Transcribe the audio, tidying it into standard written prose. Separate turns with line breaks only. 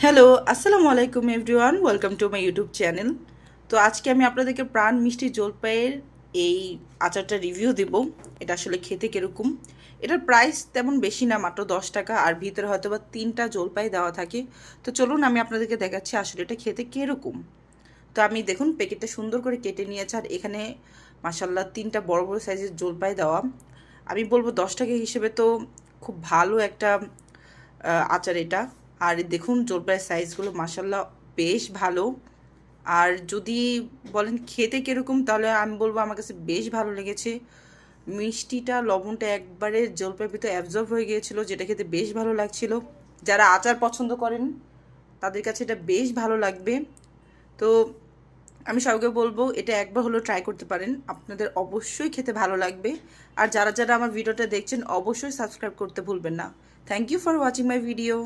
Hello, আসসালামু আলাইকুম everyone, welcome to my YouTube channel. তো আজকে আমি আপনাদেরকে প্রাণ মিষ্টি জলপাইয়ের এই আচারটা রিভিউ দেব। এটা আসলে খেতে কীরকম। এটার প্রাইস তেমন বেশি না, মাত্র 10 টাকা, আর ভিতরে হয়তো বা 3টা জলপাই দেওয়া থাকে। তো চলুন আমি আপনাদেরকে দেখাচ্ছি আসলে এটা খেতে কীরকম। তো আমি দেখুন প্যাকেটটা সুন্দর করে কেটে নিয়েছি, আর এখানে মাসাল্লাহ 3টা বড় বড় সাইজের জলপাই দেওয়া। আমি বলবো 10 টাকা হিসেবে তো খুব ভালো একটা আচার এটা। আর দেখুন জলপাইয়ের সাইজগুলো মাসাল্লাহ বেশ ভালো। আর যদি বলেন খেতে কীরকম, তাহলে আমি বলবো আমার কাছে বেশ ভালো লেগেছে। মিষ্টিটা লবণটা একবারে জলপাইয়ের ভিতরে অ্যাবজর্ব হয়ে গিয়েছিল, যেটা খেতে বেশ ভালো লাগছিল। যারা আচার পছন্দ করেন তাদের কাছে এটা বেশ ভালো লাগবে। তো আমি সবাইকে বলবো এটা একবার হলো ট্রাই করতে পারেন, আপনাদের অবশ্যই খেতে ভালো লাগবে। আর যারা যারা আমার ভিডিওটা দেখছেন অবশ্যই সাবস্ক্রাইব করতে ভুলবেন না। Thank you for watching my video.